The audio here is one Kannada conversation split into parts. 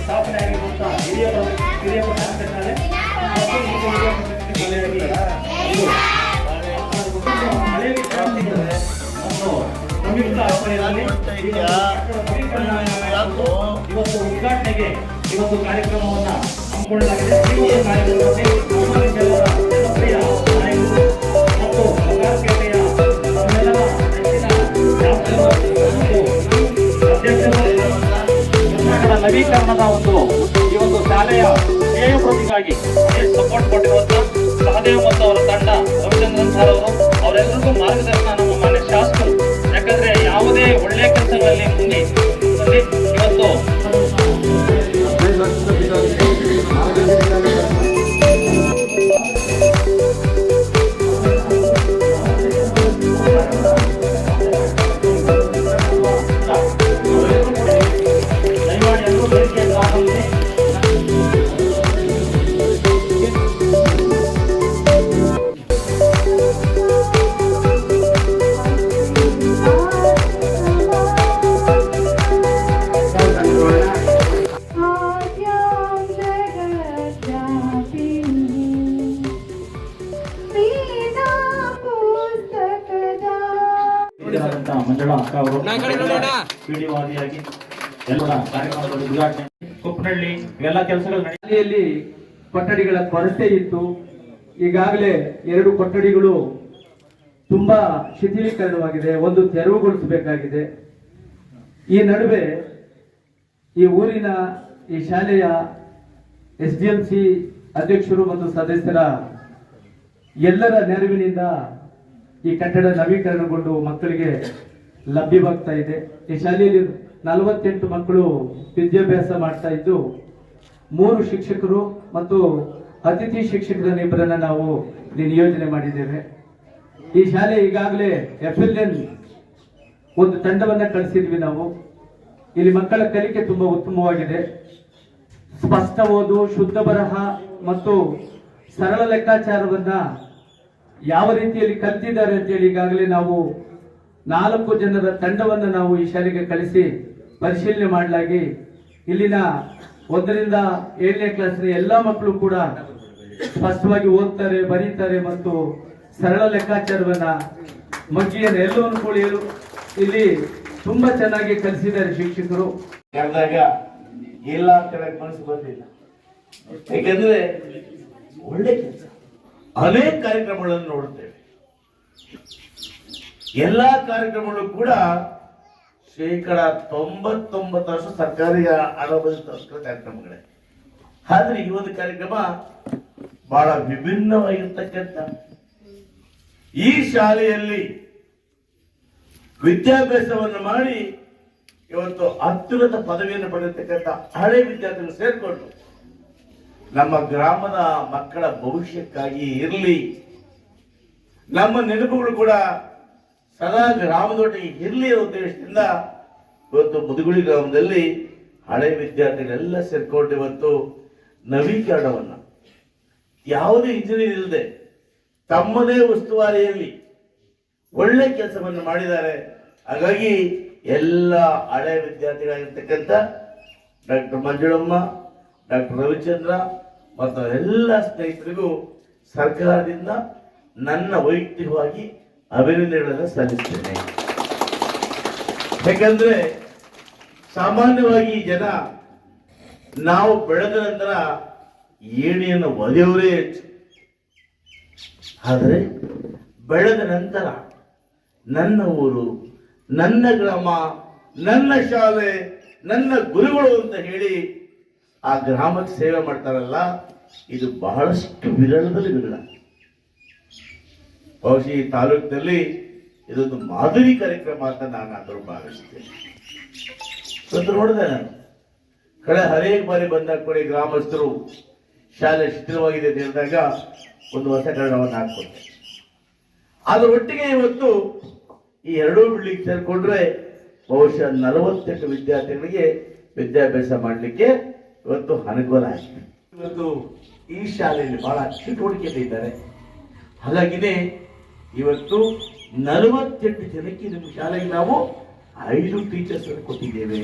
ಸ್ಥಾಪನೆ ಆಗಿರುವಂತಹ ಹಿರಿಯ ಪ್ರಾಥಮಿಕ ಶಾಲೆ ಮತ್ತು ಹಿರಿಯ ಹಳೆಯ ವಿದ್ಯಾರ್ಥಿಗಳು ಮತ್ತು ಸಂಯುಕ್ತ ಆಶ್ರಯದಲ್ಲಿ ಇವತ್ತು ಉದ್ಘಾಟನೆಗೆ ಇವತ್ತು ಕಾರ್ಯಕ್ರಮವನ್ನು ಹಮ್ಮಿಕೊಳ್ಳಲಾಗಿದೆ. ಈ ಒಂದು ಕಾರ್ಯಕ್ರಮದಲ್ಲಿ ಜನಪ್ರಿಯ ನಾಯಕರು ಮತ್ತು ಬಂಗಾರಪೇಟೆಯ ನಮ್ಮೆಲ್ಲರ ಕರ್ನಾಟಕದ ನವೀಕರಣದ ಈ ಒಂದು ಶಾಲೆಯ ಧ್ಯೇಯೋಪತಿಗಾಗಿ ಸಪೋರ್ಟ್ ಕೊಟ್ಟಿರುವಂತಹ ಸಹದೇವ್ ಮತ್ತು ಅವರ ತಂಡ, ರವಿಚಂದ್ರನ್ ಸರ್ ಅವರು, ಅವರೆಲ್ಲರಿಗೂ ಮಾರ್ಗದರ್ಶನ ನಮ್ಮ ಮಾನ್ಯ ಶಾಸಕರು. ಯಾಕಂದ್ರೆ ಯಾವುದೇ ಒಳ್ಳೆಯ ಕೆಲಸಗಳಲ್ಲಿ ಮುಂದೆ ಇವತ್ತು ಮಂಜುಳಾ ಅಕ್ಕ ಅವರು ಪಿಡಿವಾದಿಯಾಗಿ ಎಲ್ಲ ಕಾರ್ಯಕ್ರಮಗಳು ಉದ್ಘಾಟನೆ ಕುಪ್ಪನಹಳ್ಳಿ ಇವೆಲ್ಲ ಕೆಲಸಗಳು ಶಾಲೆಯಲ್ಲಿ ಕೊಠಡಿಗಳ ಕೊರತೆ ಇತ್ತು. ಈಗಾಗಲೇ 2 ಕೊಠಡಿಗಳು ತುಂಬಾ ಶಿಥಿಲೀಕರಣವಾಗಿದೆ, ಒಂದು ತೆರವುಗೊಳಿಸಬೇಕಾಗಿದೆ. ಈ ನಡುವೆ ಈ ಊರಿನ ಈ ಶಾಲೆಯ SDMC ಅಧ್ಯಕ್ಷರು ಮತ್ತು ಸದಸ್ಯರ ಎಲ್ಲರ ನೆರವಿನಿಂದ ಈ ಕಟ್ಟಡ ನವೀಕರಣಗೊಂಡು ಮಕ್ಕಳಿಗೆ ಲಭ್ಯವಾಗ್ತಾ ಇದೆ. ಈ ಶಾಲೆಯಲ್ಲಿ 48 ಮಕ್ಕಳು ವಿದ್ಯಾಭ್ಯಾಸ ಮಾಡ್ತಾ ಇದ್ದು 3 ಶಿಕ್ಷಕರು ಮತ್ತು ಅತಿಥಿ ಶಿಕ್ಷಕರನ್ನ ಇಬ್ಬರನ್ನ ನಾವು ಇಲ್ಲಿ ನಿಯೋಜನೆ ಮಾಡಿದ್ದೇವೆ. ಈ ಶಾಲೆ ಈಗಾಗಲೇ FLN ಒಂದು ತಂಡವನ್ನ ಕಳಿಸಿದ್ವಿ ನಾವು. ಇಲ್ಲಿ ಮಕ್ಕಳ ಕಲಿಕೆ ತುಂಬಾ ಉತ್ತಮವಾಗಿದೆ. ಸ್ಪಷ್ಟ ಓದು, ಶುದ್ಧ ಬರಹ ಮತ್ತು ಸರಳ ಲೆಕ್ಕಾಚಾರವನ್ನ ಯಾವ ರೀತಿಯಲ್ಲಿ ಕಲ್ತಿದ್ದಾರೆ ಅಂತೇಳಿ ಈಗಾಗಲೇ ನಾವು 4 ಜನರ ತಂಡವನ್ನು ನಾವು ಈ ಶಾಲೆಗೆ ಕಳಿಸಿ ಪರಿಶೀಲನೆ ಮಾಡಲಾಗಿ ಇಲ್ಲಿನ 1ರಿಂದ 7ನೇ ಕ್ಲಾಸ್ನ ಎಲ್ಲಾ ಮಕ್ಕಳು ಕೂಡ ಸ್ಪಷ್ಟವಾಗಿ ಓದ್ತಾರೆ, ಬರೀತಾರೆ ಮತ್ತು ಸರಳ ಲೆಕ್ಕಾಚಾರವನ್ನ ಮಗ್ಗಿಯನ್ನು ಎಲ್ಲವನ್ನು ಕೂಡ ಇಲ್ಲಿ ತುಂಬಾ ಚೆನ್ನಾಗಿ ಕಲಿಸಿದ್ದಾರೆ ಶಿಕ್ಷಕರು. ಕರೆದಾಗ ಇಲ್ಲ ಅಂತ ಮನಸ್ಸು ಬಂದಿಲ್ಲ. ಯಾಕಂದ್ರೆ ಒಳ್ಳೆ ಕೆಲಸ, ಅನೇಕ ಕಾರ್ಯಕ್ರಮಗಳನ್ನು ನೋಡುತ್ತೇವೆ. ಎಲ್ಲಾ ಕಾರ್ಯಕ್ರಮಗಳು ಕೂಡ 99% ಸರ್ಕಾರಿ ಆಡಳಿತ ಕಾರ್ಯಕ್ರಮಗಳೇ. ಆದ್ರೆ ಈ ಒಂದು ಕಾರ್ಯಕ್ರಮ ಬಹಳ ವಿಭಿನ್ನವಾಗಿರ್ತಕ್ಕಂಥ ಈ ಶಾಲೆಯಲ್ಲಿ ವಿದ್ಯಾಭ್ಯಾಸವನ್ನು ಮಾಡಿ ಇವತ್ತು ಅತ್ಯುನ್ನತ ಪದವಿಯನ್ನು ಪಡೆದಿರ್ತಕ್ಕಂಥ ಹಳೆ ವಿದ್ಯಾರ್ಥಿಗಳು ಸೇರ್ಕೊಂಡು ನಮ್ಮ ಗ್ರಾಮದ ಮಕ್ಕಳ ಭವಿಷ್ಯಕ್ಕಾಗಿ ಇರಲಿ, ನಮ್ಮ ನೆನಪುಗಳು ಕೂಡ ಸದಾ ಗ್ರಾಮದೊಟ್ಟಿಗೆ ಇರಲಿ ಅನ್ನೋ ಉದ್ದೇಶದಿಂದ ಇವತ್ತು ಮುದುಗುಳಿ ಗ್ರಾಮದಲ್ಲಿ ಹಳೆ ವಿದ್ಯಾರ್ಥಿಗಳೆಲ್ಲ ಸೇರ್ಕೊಂಡು ಇವತ್ತು ನವೀಕರಣವನ್ನ ಯಾವುದೇ ಇಂಜಿನಿಯರ್ ಇಲ್ಲದೆ ತಮ್ಮದೇ ಉಸ್ತುವಾರಿಯಲ್ಲಿ ಒಳ್ಳೆ ಕೆಲಸವನ್ನು ಮಾಡಿದ್ದಾರೆ. ಹಾಗಾಗಿ ಎಲ್ಲ ಹಳೆ ವಿದ್ಯಾರ್ಥಿಗಳಾಗಿರ್ತಕ್ಕಂಥ ಡಾಕ್ಟರ್ ಮಂಜುಳಮ್ಮ, ಡಾಕ್ಟರ್ ರವಿಚಂದ್ರ ಮತ್ತು ಎಲ್ಲ ಸ್ನೇಹಿತರಿಗೂ ಸರ್ಕಾರದಿಂದ ನನ್ನ ವೈಯಕ್ತಿಕವಾಗಿ ಅಭಿನಂದನೆಗಳನ್ನು ಸಲ್ಲಿಸ್ತೇನೆ. ಯಾಕಂದ್ರೆ ಸಾಮಾನ್ಯವಾಗಿ ಜನ ನಾವು ಬೆಳೆದ ನಂತರ ಏಣಿಯನ್ನು ಒದೆಯವರೇ ಹೆಚ್ಚು. ಆದರೆ ಬೆಳೆದ ನಂತರ ನನ್ನ ಊರು, ನನ್ನ ಗ್ರಾಮ, ನನ್ನ ಶಾಲೆ, ನನ್ನ ಗುರುಗಳು ಅಂತ ಹೇಳಿ ಆ ಗ್ರಾಮಕ್ಕೆ ಸೇವೆ ಮಾಡ್ತಾರಲ್ಲ, ಇದು ಬಹಳಷ್ಟು ವಿರಳದಲ್ಲಿ ವಿರಳ. ಬಹುಶಃ ಈ ತಾಲೂಕಿನಲ್ಲಿ ಇದೊಂದು ಮಾದರಿ ಕಾರ್ಯಕ್ರಮ ಅಂತ ನಾನು ಭಾವಿಸ್ತೇನೆ. ನೋಡಿದೆ ನಾನು ಕಳೆ ಅನೇಕ ಬಾರಿ ಬಂದಾಗ ಕೂಡ ಗ್ರಾಮಸ್ಥರು ಶಾಲೆ ಶಿಥಿಲವಾಗಿದೆ ಅಂತ ಹೇಳಿದಾಗ ಒಂದು ಹೊಸ ಕನ್ನಡವನ್ನು ಹಾಕ್ಕೊಟ್ಟೆ. ಅದರ ಒಟ್ಟಿಗೆ ಇವತ್ತು ಈ 2 ಬಿಲ್ಡಿಂಗ್ ಸೇರ್ಕೊಂಡ್ರೆ ಬಹುಶಃ 48 ವಿದ್ಯಾರ್ಥಿಗಳಿಗೆ ವಿದ್ಯಾಭ್ಯಾಸ ಮಾಡಲಿಕ್ಕೆ ಇವತ್ತು ಅನುಕೂಲ ಆಗಿದೆ. ಇವತ್ತು ಈ ಶಾಲೆಯಲ್ಲಿ ಬಹಳ ಚಟುವಟಿಕೆ ಇದ್ದಾರೆ. ಹಾಗಾಗಿನೇ ಇವತ್ತು 48 ಜನಕ್ಕೆ ನಿಮ್ಮ ಶಾಲೆಗೆ ನಾವು 5 ಟೀಚರ್ಸ್ ಕೊಟ್ಟಿದ್ದೇವೆ.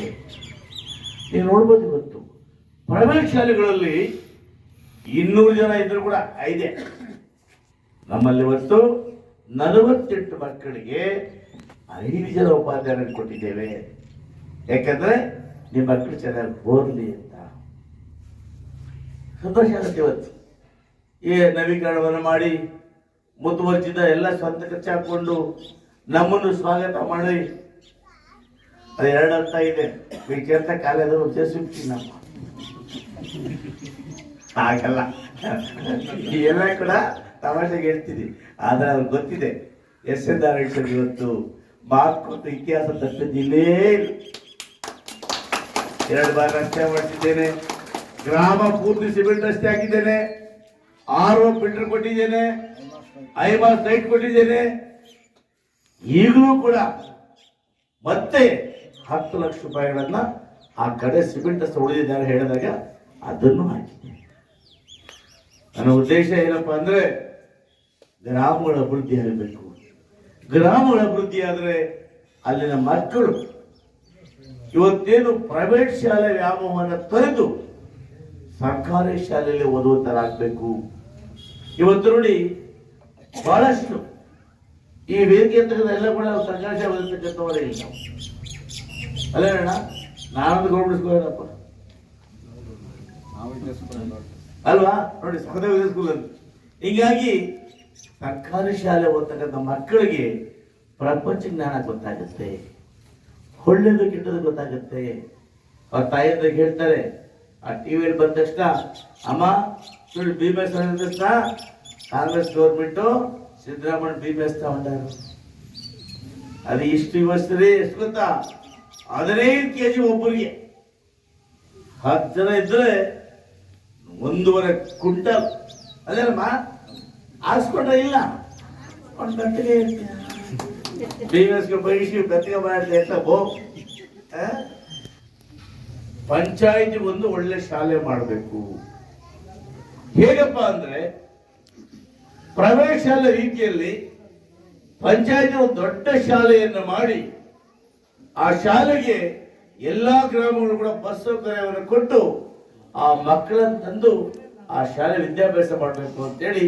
ನೀವು ನೋಡ್ಬೋದು ಇವತ್ತು ಪ್ರೈವೇಟ್ ಶಾಲೆಗಳಲ್ಲಿ 200 ಜನ ಇದ್ರು ಕೂಡ ಇದೆ. ನಮ್ಮಲ್ಲಿ ಇವತ್ತು 48 ಮಕ್ಕಳಿಗೆ 5 ಜನ ಉಪಾಧ್ಯಾಯರನ್ನು ಕೊಟ್ಟಿದ್ದೇವೆ. ಯಾಕಂದ್ರೆ ನಿಮ್ಮ ಮಕ್ಕಳು ಚೆನ್ನಾಗಿ ಓದಲಿ ಅಂತ. ಸಂತೋಷ ಆಗುತ್ತೆ. ಇವತ್ತು ಈ ನವೀಕರಣವನ್ನು ಮಾಡಿ ಮುತುವರ್ಜಿದ ಎಲ್ಲ ಸ್ವಂತ ಖರ್ಚು ಹಾಕೊಂಡು ನಮ್ಮನ್ನು ಸ್ವಾಗತ ಮಾಡಿ, ಅದು 2 ಅರ್ಥ ಇದೆ. ವಿಚೇತ ಕಾಲದ ಉದ್ದೇಶಿಸ್ತೀವಿ ನಾವು, ಹಾಗಲ್ಲ. ಎಲ್ಲ ಕೂಡ ತಮಾಷೆಗೆ ಹೇಳ್ತೀನಿ, ಆದ್ರೆ ಅವ್ರಿಗೆ ಗೊತ್ತಿದೆ ಎಸ್.ಎನ್. ನಾರಾಯಣ ಸರ್ ಇವತ್ತು ಮಾತು ಕೊಟ್ಟು ಇತಿಹಾಸ ತಪ್ಪಿದ್ದಿಲ್ಲೇ ಇಲ್ಲ. 2 ಬಾರಿ ರಸ್ತೆ ಮಾಡಿಸಿದ್ದೇನೆ, ಗ್ರಾಮ ಪೂರ್ತಿ ಸಿಮೆಂಟ್ ರಸ್ತೆ ಹಾಕಿದ್ದೇನೆ, RO ಫಿಲ್ಟರ್ ಕೊಟ್ಟಿದ್ದೇನೆ, ಐಮಾಸ್ ಲೈಟ್ ಕೊಟ್ಟಿದ್ದೇನೆ. ಈಗಲೂ ಕೂಡ ಮತ್ತೆ 10 ಲಕ್ಷ ರೂಪಾಯಿಗಳನ್ನ ಆ ಕಡೆ ಸಿಮೆಂಟ್ ರಸ್ತೆ ಉಳಿದಿದ್ದಾರೆ ಹೇಳಿದಾಗ ಅದನ್ನು ಹಾಕಿದ್ದೇನೆ. ನನ್ನ ಉದ್ದೇಶ ಏನಪ್ಪಾ ಅಂದ್ರೆ ಗ್ರಾಮಗಳ ಅಭಿವೃದ್ಧಿ ಆಗಬೇಕು. ಗ್ರಾಮಗಳ ಅಭಿವೃದ್ಧಿ ಆದ್ರೆ ಅಲ್ಲಿನ ಮಕ್ಕಳು ಇವತ್ತೇನು ಪ್ರೈವೇಟ್ ಶಾಲೆ ವ್ಯಾಮೋಹವನ್ನು ತೊರೆದು ಸರ್ಕಾರಿ ಶಾಲೆಯಲ್ಲಿ ಓದುವಂತರಾಗಬೇಕು. ಇವತ್ತು ನೋಡಿ ಬಹಳಷ್ಟು ಈ ವೇದಿಕೆ ಎಲ್ಲ ಕೂಡ ಸರ್ಕಾರಿ ಶಾಲೆ ಓದಿರ್ತಕ್ಕಂಥವರೇ ಇಲ್ಲ. ಅಲ್ಲೇ ಅಣ್ಣ, ನಾನೊಂದು ಗೌರ್ಮೆಂಟ್ ಸ್ಕೂಲ್ ಏನಪ್ಪ ಅಲ್ವಾ ನೋಡಿ, ಸಹದೇವ ಸ್ಕೂಲ್ ಅಂತ. ಹೀಗಾಗಿ ಸರ್ಕಾರಿ ಶಾಲೆ ಓದ್ತಕ್ಕಂಥ ಮಕ್ಕಳಿಗೆ ಪ್ರಪಂಚ ಜ್ಞಾನ ಗೊತ್ತಾಗುತ್ತೆ, ಒಳ್ಳೇದು ಕೆಟ್ಟದ್ದು ಗೊತ್ತಾಗುತ್ತೆ. ಅವ್ರ ತಾಯಿಯಂದ್ರೆ ಹೇಳ್ತಾರೆ, ಆ ಟಿವಿಯಲ್ಲಿ ಬಂದ ತಕ್ಷಣ ಅಮ್ಮ ಸುಳ್ಳು BMS ತಕ್ಷಣ ಕಾಂಗ್ರೆಸ್ ಗೌರ್ಮೆಂಟು ಸಿದ್ದರಾಮಯ್ಯ BMS ತಗೊಂಡಾರು. ಅದು ಇಷ್ಟು ವರ್ಷದಲ್ಲಿ ಎಷ್ಟು ಗೊತ್ತಾ, 15 kg ಒಬ್ಬರಿಗೆ, 10 ಜನ ಇದ್ರೆ 1.5 ಕ್ವಿಂಟಲ್. ಅದೇನಮ್ಮ ಹಾಕ್ಸ್ಕೊಂಡ್ರೆ ಇಲ್ಲ, ಒಂದು ಗಂಟೆಗೆ BMSಗೆ ಬಯಸಿ ಗತಿಗೆ ಮಾಡಿ ಅಂತ ಪಂಚಾಯಿತಿ ಒಂದು ಒಳ್ಳೆ ಶಾಲೆ ಮಾಡಬೇಕು. ಹೇಗಪ್ಪ ಅಂದ್ರೆ ಪ್ರೈವೇಟ್ ಶಾಲೆ ರೀತಿಯಲ್ಲಿ ಪಂಚಾಯಿತಿ ಒಂದು ದೊಡ್ಡ ಶಾಲೆಯನ್ನು ಮಾಡಿ ಆ ಶಾಲೆಗೆ ಎಲ್ಲಾ ಗ್ರಾಮಗಳು ಕೂಡ ಬಸ್ ಸೌಕರ್ಯವನ್ನು ಕೊಟ್ಟು ಆ ಮಕ್ಕಳನ್ನು ತಂದು ಆ ಶಾಲೆ ವಿದ್ಯಾಭ್ಯಾಸ ಮಾಡಬೇಕು ಅಂತೇಳಿ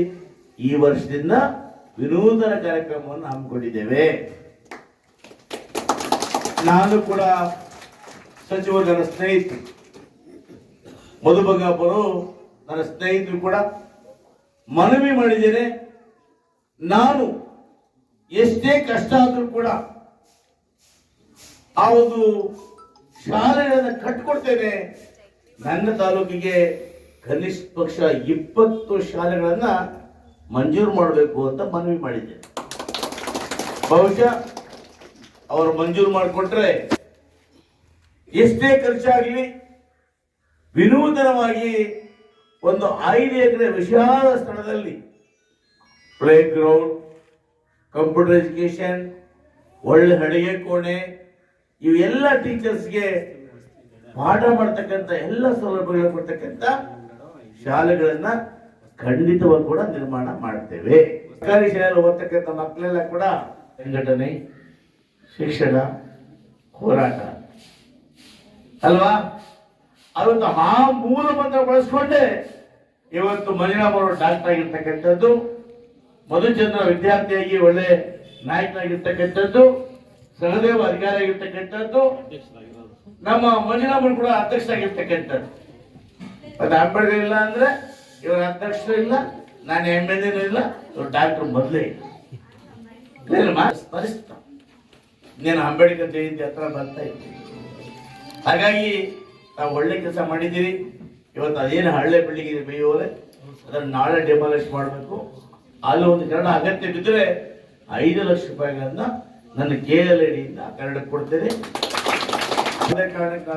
ಈ ವರ್ಷದಿಂದ ವಿನೂತನ ಕಾರ್ಯಕ್ರಮವನ್ನು ಹಮ್ಮಿಕೊಂಡಿದ್ದೇವೆ. ನಾನು ಕೂಡ ಸಚಿವರು, ನನ್ನ ಸ್ನೇಹಿತರು ಮಧುಬಂಗಾಪುರು ನನ್ನ ಸ್ನೇಹಿತರು ಕೂಡ ಮನವಿ ಮಾಡಿದ್ದೇನೆ. ನಾನು ಎಷ್ಟೇ ಕಷ್ಟ ಆದರೂ ಕೂಡ ಆ ಒಂದು ಶಾಲೆಗಳನ್ನು ಕಟ್ಟಿಕೊಡ್ತೇನೆ. ನನ್ನ ತಾಲೂಕಿಗೆ ಕನಿಷ್ಠ ಪಕ್ಷ 20 ಶಾಲೆಗಳನ್ನ ಮಂಜೂರು ಮಾಡಬೇಕು ಅಂತ ಮನವಿ ಮಾಡಿದ್ದೇನೆ. ಬಹುಶಃ ಅವರು ಮಂಜೂರು ಮಾಡಿಕೊಟ್ರೆ ಎಷ್ಟೇ ಖರ್ಚಾಗಲಿ ವಿನೂತನವಾಗಿ ಒಂದು 5 ಎಕರೆ ವಿಶಾಲ ಸ್ಥಳದಲ್ಲಿ ಪ್ಲೇ ಗ್ರೌಂಡ್, ಕಂಪ್ಯೂಟರ್ ಎಜುಕೇಶನ್, ಒಳ್ಳೆ ಅಡಿಗೆ ಕೋಣೆ, ಇವೆಲ್ಲ ಟೀಚರ್ಸ್ಗೆ ಪಾಠ ಮಾಡ್ತಕ್ಕಂಥ ಎಲ್ಲ ಸೌಲಭ್ಯಗಳು ಕೊಡ್ತಕ್ಕಂಥ ಶಾಲೆಗಳನ್ನ ಖಂಡಿತವಾಗಿ ಕೂಡ ನಿರ್ಮಾಣ ಮಾಡ್ತೇವೆ. ಸರ್ಕಾರಿ ಶಾಲೆಯಲ್ಲಿ ಓದ್ತಕ್ಕಂಥ ಮಕ್ಕಳೆಲ್ಲ ಕೂಡ ಸಂಘಟನೆ, ಶಿಕ್ಷಣ, ಹೋರಾಟ ಅಲ್ವಾ, ಅದೊಂದು ಆ ಮೂಲ ಮಂತ್ರ ಬಳಸ್ಕೊಂಡೆ ಇವತ್ತು ಮಂಜುನಾಥ್ ಅವರು ಡಾಕ್ಟರ್ ಆಗಿರ್ತಕ್ಕಂಥದ್ದು, ಮಧುಚಂದ್ರ ವಿದ್ಯಾರ್ಥಿಯಾಗಿ ಒಳ್ಳೆ ನಾಯಕನಾಗಿರ್ತಕ್ಕಂಥದ್ದು, ಸಹದೇವ ಅಧಿಕಾರಿ ಆಗಿರ್ತಕ್ಕಂಥದ್ದು, ನಮ್ಮ ಮಂಜುನಾಥ್ ಕೂಡ ಅಧ್ಯಕ್ಷರಾಗಿರ್ತಕ್ಕಂಥದ್ದು. ಮತ್ತೆ ಅಂಬೇಡ್ಕರ್ ಇಲ್ಲ ಅಂದ್ರೆ ಇವ್ರ ಅಧ್ಯಕ್ಷರು ಇಲ್ಲ, ನಾನು MLA ಇಲ್ಲ, ಇವ್ರು ಡಾಕ್ಟರ್ ಮೊದಲೇ ಸ್ಮರಿಸ್ತ. ನೀನು ಅಂಬೇಡ್ಕರ್ ಜಯಂತಿ ಹತ್ರ ಬರ್ತಾ ಇತ್ತು. ಹಾಗಾಗಿ ನಾವು ಒಳ್ಳೆ ಕೆಲಸ ಮಾಡಿದ್ದೀರಿ. ಇವತ್ತು ಅದೇನು ಹಳ್ಳೆ ಬಿಲ್ಡಿಂಗ್ ಇದೆ ಬೇಯೋಲೆ, ಅದನ್ನು ನಾಳೆ ಡೆಮಾಲಿಷ್ ಮಾಡಬೇಕು. ಅಲ್ಲಿ ಒಂದು ಕನ್ನಡ ಅಗತ್ಯ ಬಿದ್ದರೆ 5 ಲಕ್ಷ ರೂಪಾಯಿಗಳನ್ನ ನನ್ನ KLID ಇಂದ ಕನ್ನಡಕ್ಕೆ ಕೊಡ್ತೇನೆ. ಅದೇ ಕಾರಣಕ್ಕೆ